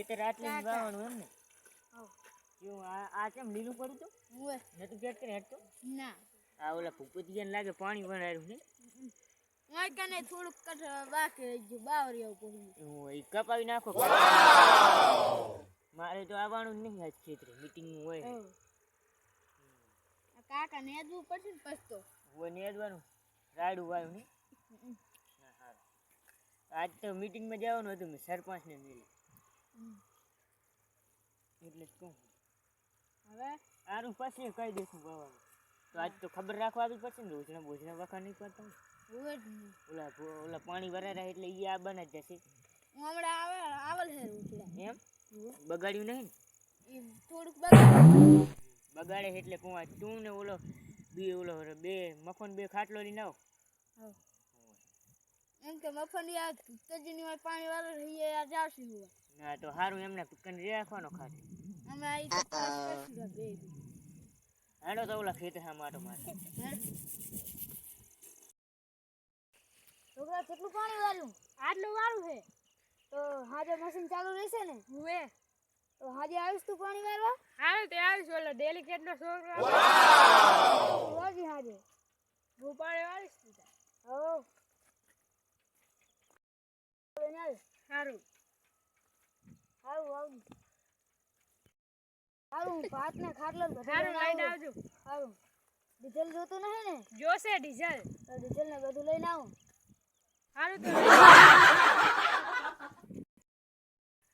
ખેતર આટલે વાવવાનું એમ ને? કેવું આ કેમ લીલું પડ્યું તું? નતું પેટ કરી હેઠતો? ના આ ઓલા ભૂપતિયાને લાગે પાણી વરાયું ને? ઓય કને થોડુંક બાકી રહી ગયું બાવરી આવું પડ્યું. હું એ કપાવી નાખો. મારે તો આવવાનું જ નહીં આજ ખેતરે, મીટિંગનું હોય. કાકા નેદવું પડશે ને પછતો હોય નેદવાનું રાડું વાયું ને? આજ તો મીટિંગમાં જવાનું હતું મેં સરપંચને મળે એટલે જ કહું. હવે આરું પછી કહી દઈશું બાવાનું. તો આજ તો ખબર રાખવા આવી પડશે ને, રોજના ભોજના વખા નહીં પડતા. ઓલા પાણી વરાયા એટલે એ આ બના જ જશે. હમણાં આવલ હે ઉઠલા એમ બગાડ્યું નહીં ને થોડુંક બગાડે એટલે કહું આજ તું ને ઓલો બે મફન બે ખાટલો લઈને આવો. એમ કે મફન યાર તજની હોય પાણી વાળો રહીએ યાર જાવશે હું ના તો સારું એમને કને રાખવાનો ખાટલો. અમે આઈ તો પાસ બે હેડો તો ઓલા ખેતર હા માટો મારે. છોકરા કેટલું પાણી વાળું? આટલું વાળું છે તો હાજે મશીન ચાલુ રહેશે ને? હુએ તો હાજે આવીશ તું પાણી વાળવા? હાલ તે આવીશ ઓલો ડેલિકેટ નો છોકરો રોજી હાજે હું પાણી વાળીશ તું. હો સારું સારું સારું ભાત ને ખાટલો સારું લઈને આવજો. સારું ડીઝલ જોતું નહીં ને? જોશે ડીઝલ તો ડીઝલ ને બધું લઈને આવું. સારું તો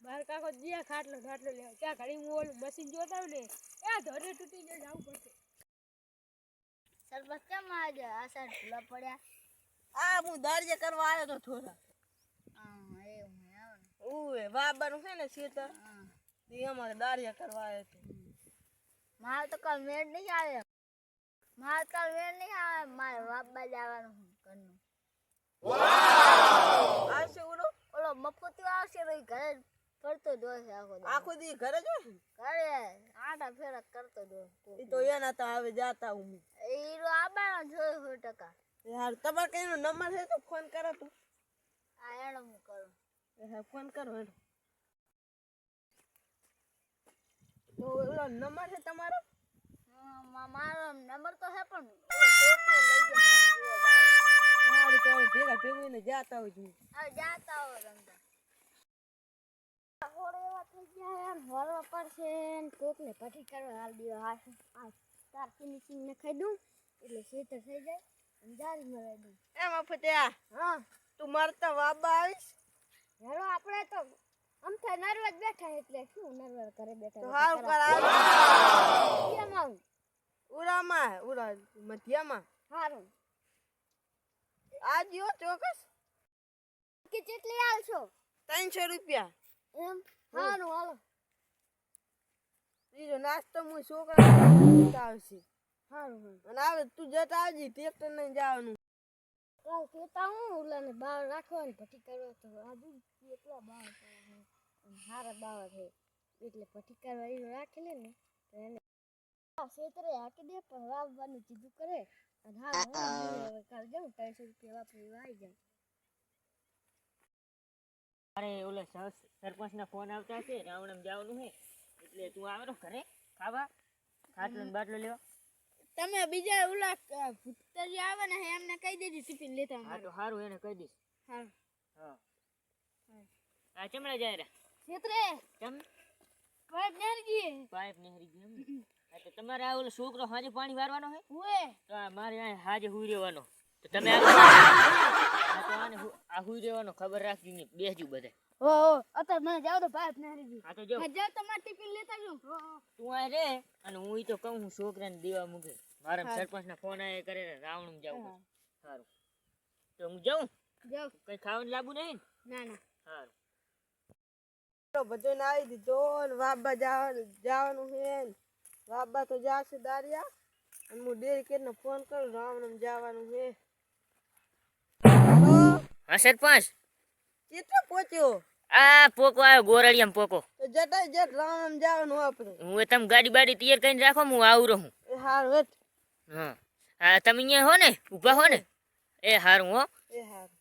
બાર કાકો જ્યાં ખાટલો લેવા ત્યાં ઘડી હું ઓલું મશીન જોતા આવું ને ત્યાં ધોરે તૂટી જાય જવું પડશે. સરબત કેમ આજે આ સાઈડ ભૂલા પડ્યા? આ હું દાળિયા કરવા આવ્યો તો થોડા. ઓએ વાબાનું છે ને ખેતર એ અમારે દાળિયા કરવા આવ્યો તો. મારે તો કાલ મેળ નહીં આવે. મારે વાપા જવાનું ઘરનું. આવશે ઓલો મફતી આવશે તો ઘરે ફરતો જોશે આખો દી ઘરે જ હોય ઘરે આટા ફેરા કરતો જોશે. એ તો એના તો હવે જાતા હું હીરો આબાનો જોયો 100%. યાર તમારે કઈનો નંબર છે તો ફોન કરો તું. આ એનો હું કરું. ફોન કરો હેડો. તો ઓલો નંબર છે તમારો? મારો નંબર તો હે પણ ઓલો છોકરો લઈ તો જશે ભેગા ભેગું ને જાતા હોય છું. હવે જાતા હો રમતા હોડે એવા થઈ ગયા યાર હોરવા પડશે ને કોકને પઠી કરવા હાલ દીધો. આ તાર ફિનિશિંગ ને ખાઈ દઉં એટલે ખેતર થઈ જાય અને જારી મરાઈ દઉં. એમ ફત્યા હા તું મારતા વાબા આવીશ? હેલો આપણે તો આમ થાય નર્વસ બેઠા એટલે શું નર્વસ કરે બેઠા તો હાલ કર આવ. કેમ આવું? ઉરામાં ઉરા મધ્યમાં હારું આજ યો ચોકસ કે કેટલી આલશો? 300 રૂપિયા. એમ હારું હાલો. બીજો નાસ્તો હું છોકરા આવશે. હારું અને આવે તું જતા આવજી ટ્રેક્ટર લઈને જવાનું. કાલ કેતા હું ઓલાને બાર રાખવાની ભઠ્ઠી કરવા તો આજુ એટલા બાર હારા બાવા છે એટલે ભઠ્ઠી કરવા એ રાખી લે ને તો એને ખેતરે હાકી દે પણ વાવવાનું કીધું કરે અને હા કાલ જાઉં 300 રૂપિયા વાપરી આવી જાય. અરે ઓલા સરપંચના ફોન આવતા છે રાવણમ જવાનું છે એટલે તું આવે તો ઘરે ખાવા ખાટલો ને બાટલો લેવા. તમે બીજા ઓલા ભૂતરી આવે ને એમને કહી દેજો ટિફિન લેતા. હા તો સારું એને કહી દઈશ. હા હા આ ચમડા જાય રે ખેતરે ચમ પાઇપ નેરજી ગયો એમ. હા તો તમારે આ ઓલો છોકરો હાજે પાણી વારવાનો છે? હુએ તો મારે આ હાજે હુઈ રહેવાનો. તો તમે આ હુઈ રહેવાનો ખબર રાખજો ને બેસજો બધા. ઓ અત્યારે મને જાવ તો પાઇપ નેરજી. હા તો જો જાવ તમાર ટિફિન લેતા જો. તું આ રે અને હું ઈ તો કહું હું છોકરાને દેવા મૂકે. મારા સરપંચના ફોન આયા કરે ને રાવણમ જાવું. સારું તો હું જાઉં. જાવ કઈ ખાવાનું લાવવું નહીં? ના ના સારું તો બધો ને આવી દીધો ને વાબા જવાનું છે ને વાબા તો જાશે દારિયા અને હું ડેરીકેટ ને ફોન કરું રાવણમ જવાનું છે. હા સરપંચ કેટલો પહોંચ્યો? આ પોકો આવ્યો ગોરડિયામ પોકો. તો જટાઈ જટ રાવણમ જવાનું આપણે. હું તમે ગાડી બાડી તૈયાર કરીને રાખો હું આવું રહું. એ હારું હેઠ. હા હા તમે અહીંયા હો ને ઊભા હો ને? એ હારું હો. એ હારું.